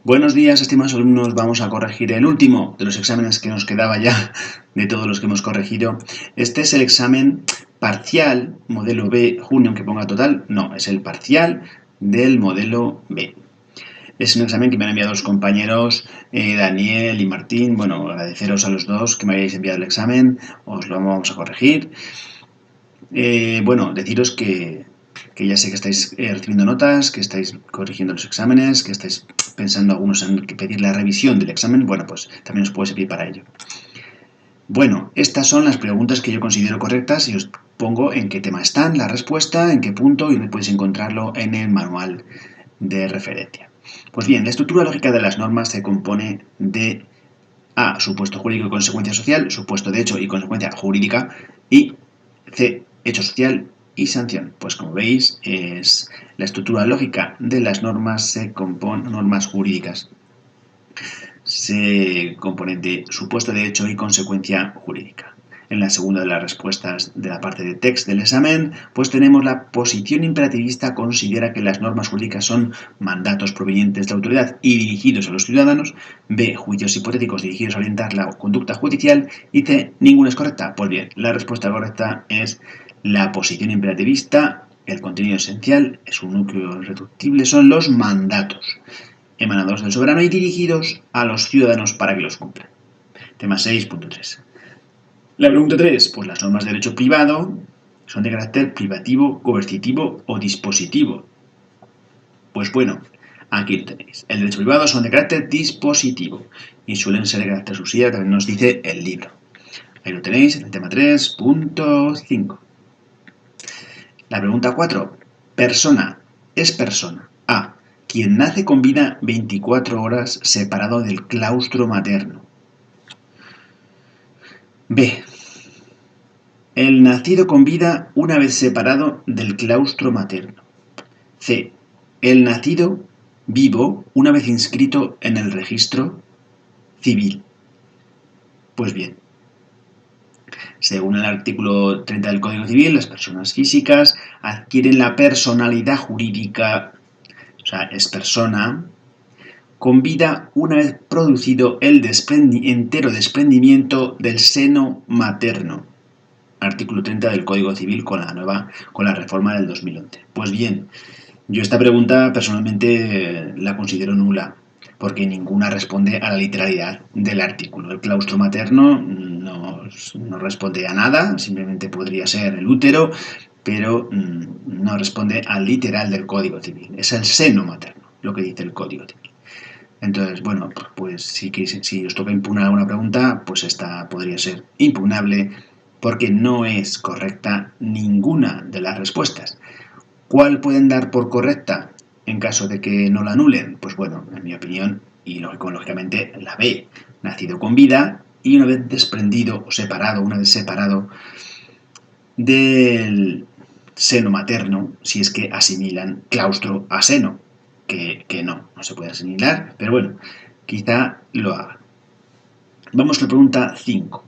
Buenos días, estimados alumnos. Vamos a corregir el último de los exámenes que nos quedaba ya de todos los que hemos corregido. Este es el examen parcial, modelo B, junio, aunque ponga total. No, es el parcial del modelo B. Es un examen que me han enviado los compañeros Daniel y Martín. Bueno, agradeceros a los dos que me hayáis enviado el examen. Os lo vamos a corregir. Deciros que ya sé que estáis recibiendo notas, que estáis corrigiendo los exámenes, que estáis pensando algunos en pedir la revisión del examen. Bueno, pues también os puede servir para ello. Bueno, estas son las preguntas que yo considero correctas y os pongo en qué tema están, la respuesta, en qué punto y dónde podéis encontrarlo en el manual de referencia. Pues bien, la estructura lógica de las normas se compone de A, supuesto jurídico y consecuencia social, supuesto de hecho y consecuencia jurídica, y C, hecho social y sanción. Pues como veis, es la estructura lógica de las normas se compone, normas jurídicas, se compone de supuesto de hecho y consecuencia jurídica. En la segunda de las respuestas de la parte de text del examen, pues tenemos la posición imperativista considera que las normas jurídicas son mandatos provenientes de la autoridad y dirigidos a los ciudadanos. B, juicios hipotéticos dirigidos a orientar la conducta judicial. Y C, ninguna es correcta. Pues bien, la respuesta correcta es la posición imperativista. El contenido esencial es un núcleo irreductible, son los mandatos emanados del soberano y dirigidos a los ciudadanos para que los cumplan. Tema 6.3. La pregunta 3. Pues las normas de derecho privado son de carácter privativo, coercitivo o dispositivo. Pues bueno, aquí lo tenéis. El derecho privado son de carácter dispositivo y suelen ser de carácter subsidiario, también nos dice el libro. Ahí lo tenéis en el tema 3.5. La pregunta 4. Persona. Es persona. A. Quien nace con vida 24 horas separado del claustro materno. B. El nacido con vida una vez separado del claustro materno. C. El nacido vivo una vez inscrito en el registro civil. Pues bien, según el artículo 30 del Código Civil, las personas físicas adquieren la personalidad jurídica, o sea, es persona, con vida una vez producido el entero desprendimiento del seno materno. Artículo 30 del Código Civil con la reforma del 2011. Pues bien, yo esta pregunta personalmente la considero nula, porque ninguna responde a la literalidad del artículo. El claustro materno no responde a nada, simplemente podría ser el útero, pero no responde al literal del Código Civil. Es el seno materno, lo que dice el Código Civil. Entonces, bueno, pues si os toca impugnar alguna pregunta, pues esta podría ser impugnable porque no es correcta ninguna de las respuestas. ¿Cuál pueden dar por correcta en caso de que no la anulen? Pues bueno, en mi opinión, y lógicamente la B, nacido con vida y una vez desprendido o separado, del seno materno, si es que asimilan claustro a seno, que no se puede asimilar, pero bueno, quizá lo haga. Vamos a la pregunta 5.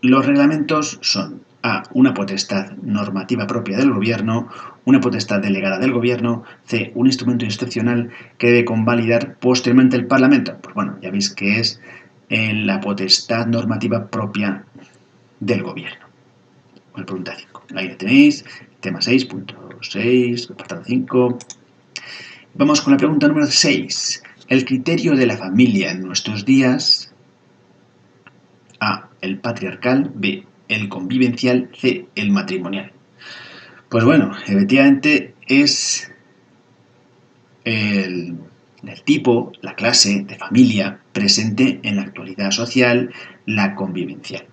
Los reglamentos son A. Una potestad normativa propia del Gobierno, una potestad delegada del Gobierno, C. Un instrumento excepcional que debe convalidar posteriormente el Parlamento. Pues bueno, ya veis que es la potestad normativa propia del Gobierno. Bueno, pregunta 5. Ahí la tenéis, tema 6.6, apartado 5. Vamos con la pregunta número 6. El criterio de la familia en nuestros días. A. El patriarcal. B. El convivencial. C. El matrimonial. Pues bueno, efectivamente es el tipo, la clase de familia presente en la actualidad social, la convivencial.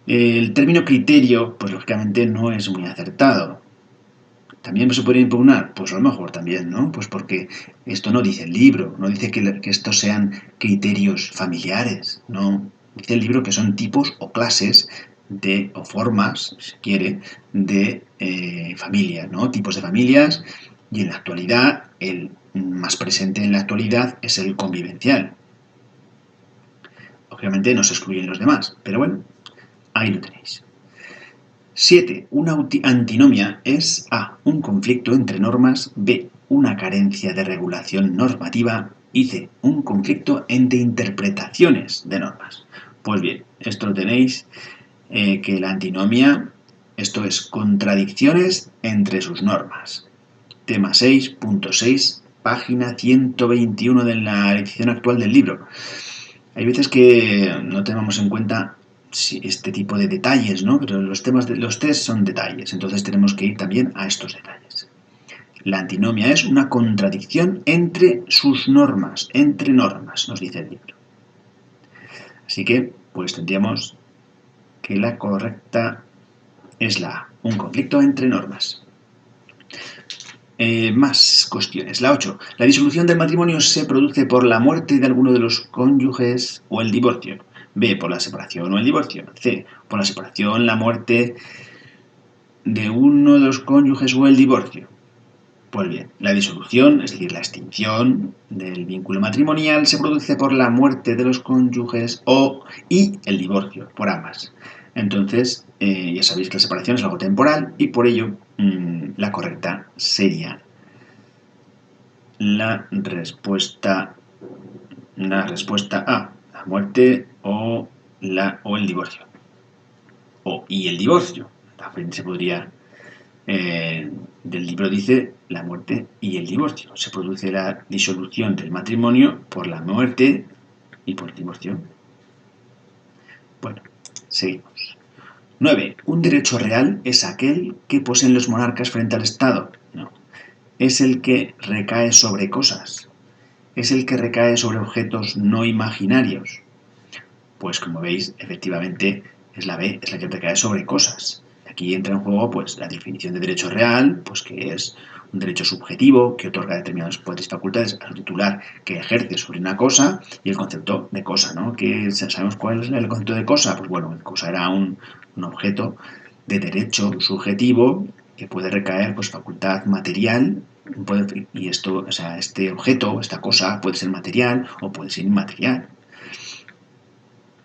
El término criterio, pues lógicamente no es muy acertado. ¿También se podría impugnar? Pues a lo mejor también, ¿no? Pues porque esto no dice el libro, no dice que estos sean criterios familiares, no. Dice el libro que son tipos o clases o formas, si se quiere, de familia, ¿no? Tipos de familias, y en la actualidad, el más presente en la actualidad es el convivencial. Obviamente no se excluyen los demás, pero bueno, ahí lo tenéis. 7. Una antinomia es A. Un conflicto entre normas. B. Una carencia de regulación normativa. y C, un conflicto entre interpretaciones de normas. Pues bien, esto lo tenéis, que la antinomia, esto es contradicciones entre sus normas. Tema 6.6, página 121 de la edición actual del libro. Hay veces que no tenemos en cuenta este tipo de detalles, ¿no? Pero los test son detalles, entonces tenemos que ir también a estos detalles. La antinomia es una contradicción entre sus normas, entre normas, nos dice el libro. Así que, pues tendríamos que la correcta es la A, un conflicto entre normas. Más cuestiones. La 8. La disolución del matrimonio se produce por la muerte de alguno de los cónyuges o el divorcio. B. Por la separación o el divorcio. C. Por la separación, la muerte de uno de los cónyuges o el divorcio. Pues bien, la disolución, es decir, la extinción del vínculo matrimonial, se produce por la muerte de los cónyuges y el divorcio, por ambas. Entonces, ya sabéis que la separación es algo temporal y por ello la correcta sería la respuesta A, la muerte o el divorcio. Y el divorcio. También se podría, del libro dice la muerte y el divorcio. Se produce la disolución del matrimonio por la muerte y por el divorcio. Bueno, seguimos. 9. Un derecho real es aquel que poseen los monarcas frente al Estado. No. Es el que recae sobre cosas. Es el que recae sobre objetos no imaginarios. Pues como veis, efectivamente, es la B, es la que recae sobre cosas. Aquí entra en juego pues la definición de derecho real, pues que es un derecho subjetivo que otorga determinados poderes y facultades al titular que ejerce sobre una cosa, y el concepto de cosa, ¿no? Que sabemos cuál es el concepto de cosa. Pues bueno, cosa era un objeto de derecho subjetivo que puede recaer pues facultad material, y esto, o sea, este objeto, esta cosa puede ser material o puede ser inmaterial.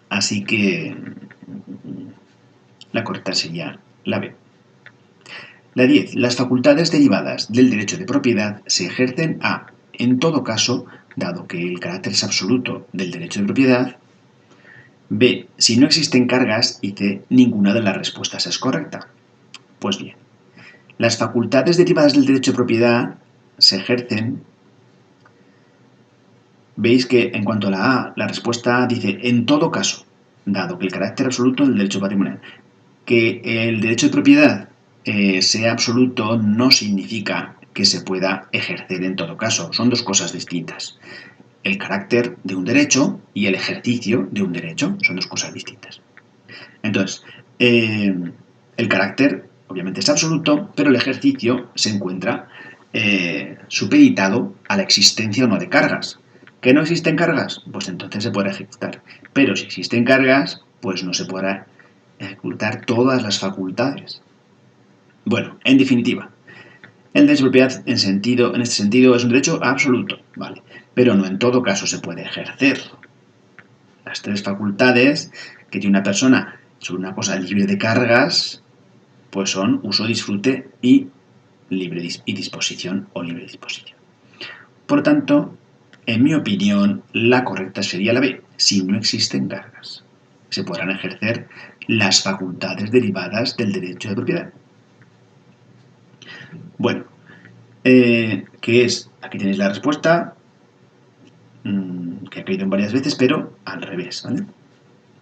Así que la correcta sería la B. La 10. Las facultades derivadas del derecho de propiedad se ejercen A. En todo caso, dado que el carácter es absoluto del derecho de propiedad. B. Si no existen cargas. Y C. Ninguna de las respuestas es correcta. Pues bien, las facultades derivadas del derecho de propiedad se ejercen. Veis que en cuanto a la A, la respuesta dice en todo caso, dado que el carácter absoluto del derecho patrimonial. Que el derecho de propiedad sea absoluto no significa que se pueda ejercer en todo caso. Son dos cosas distintas. El carácter de un derecho y el ejercicio de un derecho son dos cosas distintas. Entonces, el carácter obviamente es absoluto, pero el ejercicio se encuentra supeditado a la existencia o no de cargas. ¿Que no existen cargas? Pues entonces se podrá ejecutar. Pero si existen cargas, pues no se podrá ejecutar todas las facultades. Bueno, en definitiva, el derecho de propiedad en este sentido es un derecho absoluto, ¿vale? Pero no en todo caso se puede ejercer. Las tres facultades que tiene una persona sobre una cosa libre de cargas, pues son uso, disfrute y libre y disposición o libre disposición. Por tanto, en mi opinión, la correcta sería la B, si no existen cargas. Se podrán ejercer las facultades derivadas del derecho de propiedad. Bueno, ¿qué es? Aquí tenéis la respuesta, que ha caído en varias veces, pero al revés, ¿vale?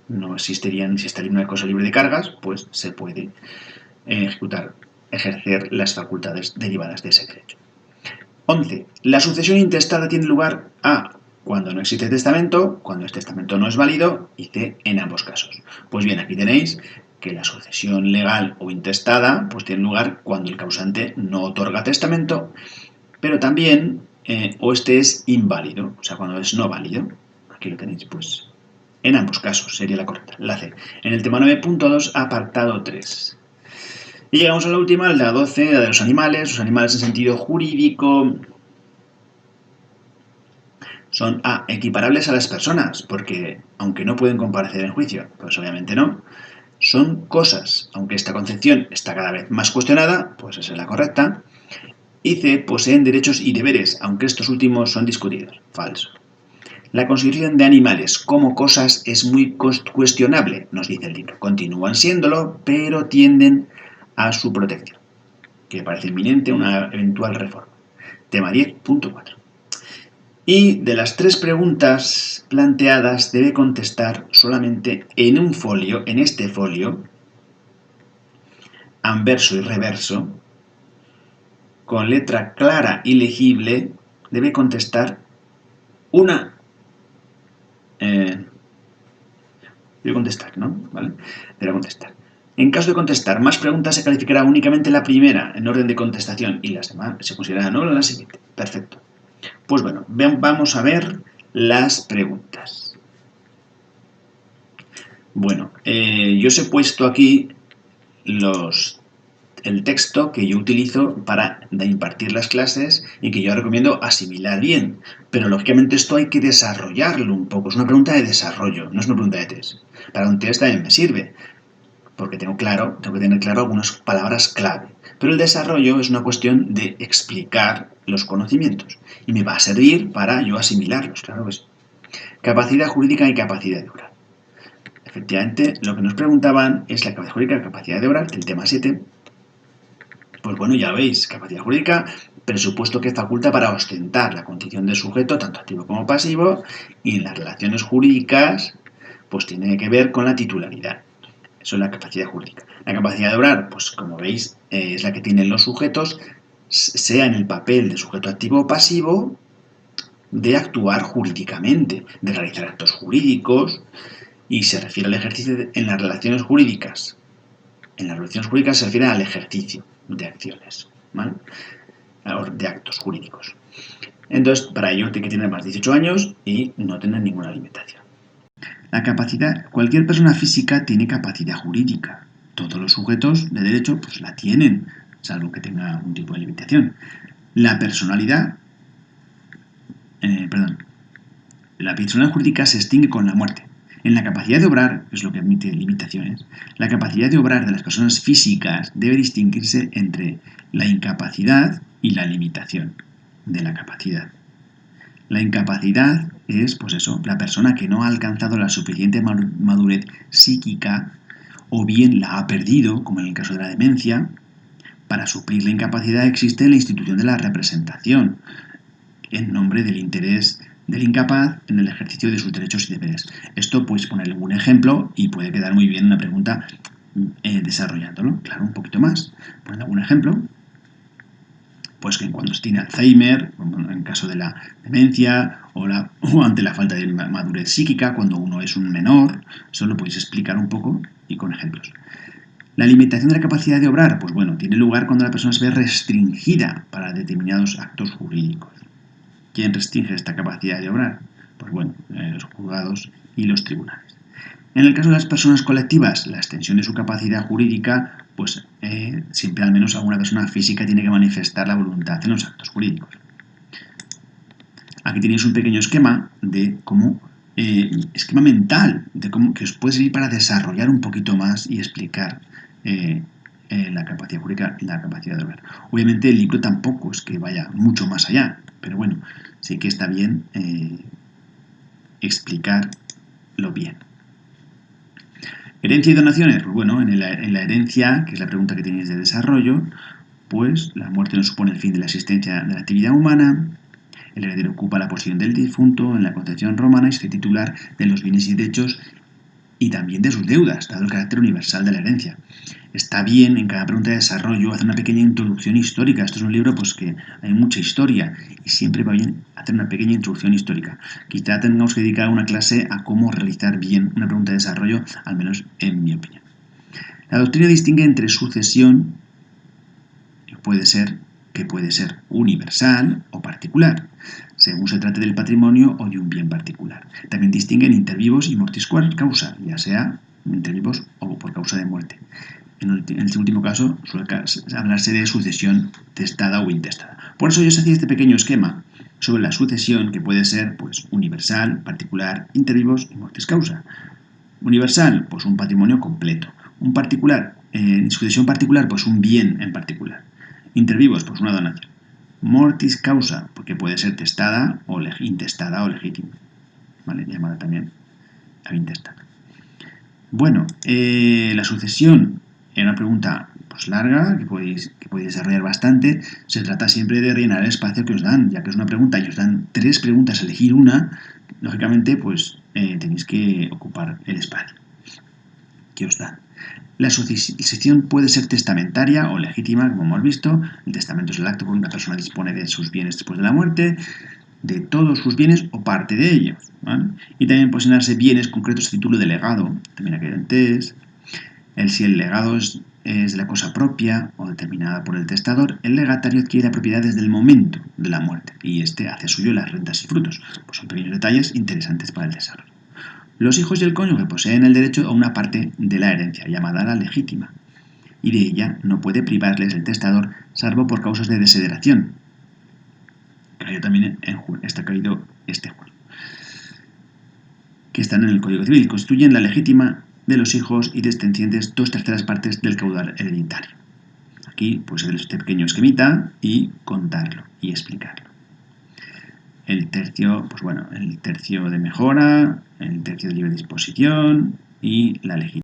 No existirían, si estaría una cosa libre de cargas, pues se puede ejercer las facultades derivadas de ese derecho. 11. La sucesión intestada tiene lugar A. Cuando no existe testamento, cuando el testamento no es válido, y C. En ambos casos. Pues bien, aquí tenéis que la sucesión legal o intestada pues tiene lugar cuando el causante no otorga testamento, pero también o este es inválido, o sea, cuando es no válido. Aquí lo tenéis, pues, en ambos casos sería la correcta, la C. En el tema 9.2, apartado 3. Y llegamos a la última, la 12, la de los animales. Los animales en sentido jurídico son A. Equiparables a las personas, porque aunque no pueden comparecer en juicio, pues obviamente no, son cosas. Aunque esta concepción está cada vez más cuestionada, pues esa es la correcta. Y C. Poseen derechos y deberes, aunque estos últimos son discutidos. Falso. La consideración de animales como cosas es muy cuestionable, nos dice el libro. Continúan siéndolo, pero tienden a su protección, que parece inminente una eventual reforma. Tema 10.4. Y de las 3 preguntas planteadas debe contestar solamente en un folio, en este folio, anverso y reverso, con letra clara y legible, debe contestar una... debe contestar, ¿no? ¿Vale? Debe contestar. En caso de contestar más preguntas, se calificará únicamente la primera en orden de contestación y las demás se considerarán nulas en la siguiente. Perfecto. Pues bueno, vamos a ver las preguntas. Bueno, yo os he puesto aquí el texto que yo utilizo para impartir las clases y que yo recomiendo asimilar bien. Pero lógicamente esto hay que desarrollarlo un poco. Es una pregunta de desarrollo, no es una pregunta de test. Para un test también me sirve, porque tengo que tener claro algunas palabras clave. Pero el desarrollo es una cuestión de explicar los conocimientos y me va a servir para yo asimilarlos, claro que sí. Capacidad jurídica y capacidad de obrar. Efectivamente, lo que nos preguntaban es la capacidad jurídica y capacidad de obrar, del tema 7. Pues bueno, ya veis, capacidad jurídica, presupuesto que faculta para ostentar la condición de sujeto, tanto activo como pasivo, y en las relaciones jurídicas, pues tiene que ver con la titularidad. Eso es la capacidad jurídica. La capacidad de obrar, pues como veis, es la que tienen los sujetos, sea en el papel de sujeto activo o pasivo, de actuar jurídicamente, de realizar actos jurídicos, y se refiere al ejercicio en las relaciones jurídicas. En las relaciones jurídicas se refiere al ejercicio de acciones, ¿vale? De actos jurídicos. Entonces, para ello tiene que tener más de 18 años y no tener ninguna limitación. La capacidad, cualquier persona física tiene capacidad jurídica. Todos los sujetos de derecho pues la tienen, salvo que tenga algún tipo de limitación. La personalidad, la personalidad jurídica se extingue con la muerte. En la capacidad de obrar, que es lo que admite limitaciones, la capacidad de obrar de las personas físicas debe distinguirse entre la incapacidad y la limitación de la capacidad. La incapacidad es, pues eso, la persona que no ha alcanzado la suficiente madurez psíquica o bien la ha perdido, como en el caso de la demencia. Para suplir la incapacidad existe la institución de la representación, en nombre del interés del incapaz en el ejercicio de sus derechos y deberes. Esto puedes ponerle un ejemplo y puede quedar muy bien una pregunta desarrollándolo, claro, un poquito más. Poniendo algún ejemplo, pues que cuando tiene Alzheimer, en caso de la demencia, o ante la falta de madurez psíquica, cuando uno es un menor, eso lo podéis explicar un poco y con ejemplos. La limitación de la capacidad de obrar, pues bueno, tiene lugar cuando la persona se ve restringida para determinados actos jurídicos. ¿Quién restringe esta capacidad de obrar? Pues bueno, los juzgados y los tribunales. En el caso de las personas colectivas, la extensión de su capacidad jurídica, pues siempre al menos alguna persona física tiene que manifestar la voluntad en los actos jurídicos. Aquí tenéis un pequeño esquema de cómo, esquema mental, de cómo que os puede servir para desarrollar un poquito más y explicar la capacidad jurídica y la capacidad de obrar. Obviamente el libro tampoco es que vaya mucho más allá, pero bueno, sí que está bien explicarlo bien. Herencia y donaciones, pues bueno, en la herencia, que es la pregunta que tenéis de desarrollo, pues la muerte no supone el fin de la existencia de la actividad humana, el heredero ocupa la posición del difunto en la concepción romana y se titular de los bienes y derechos y también de sus deudas, dado el carácter universal de la herencia. Está bien en cada pregunta de desarrollo hacer una pequeña introducción histórica. Esto es un libro pues que hay mucha historia y siempre va bien hacer una pequeña introducción histórica. Quizá tengamos que dedicar una clase a cómo realizar bien una pregunta de desarrollo, al menos en mi opinión. La doctrina distingue entre sucesión, que puede ser universal o particular, según se trate del patrimonio o de un bien particular. También distinguen intervivos y mortis causa, ya sea intervivos o por causa de muerte. En este último caso suele hablarse de sucesión testada o intestada. Por eso yo os hacía este pequeño esquema sobre la sucesión, que puede ser pues universal, particular, intervivos y mortis causa. Universal, pues un patrimonio completo. Un particular, sucesión particular, pues un bien en particular. Intervivos, pues una donación. Mortis causa, porque puede ser testada o intestada o legítima, ¿vale? Llamada también intestada. Bueno, la sucesión es una pregunta pues larga que podéis desarrollar bastante. Se trata siempre de rellenar el espacio que os dan, ya que es una pregunta y os dan 3 preguntas, elegir una, lógicamente pues tenéis que ocupar el espacio que os dan. La sucesión puede ser testamentaria o legítima, como hemos visto. El testamento es el acto por una persona dispone de sus bienes después de la muerte, de todos sus bienes o parte de ellos, ¿vale? Y también pueden darse bienes concretos a título de legado, también aquí antes. Si el legado es de la cosa propia o determinada por el testador, el legatario adquiere la propiedad desde el momento de la muerte y éste hace suyo las rentas y frutos. Pues son pequeños detalles interesantes para el desarrollo. Los hijos y el cónyuge poseen el derecho a una parte de la herencia, llamada la legítima, y de ella no puede privarles el testador, salvo por causas de desheredación. Cayó también está caído este juego, que están en el Código Civil. Constituyen la legítima de los hijos y descendientes 2/3 partes del caudal hereditario. Aquí pues este pequeño esquemita y contarlo y explicarlo. El tercio, pues bueno, el tercio de mejora, el tercio de libre disposición y la legítima.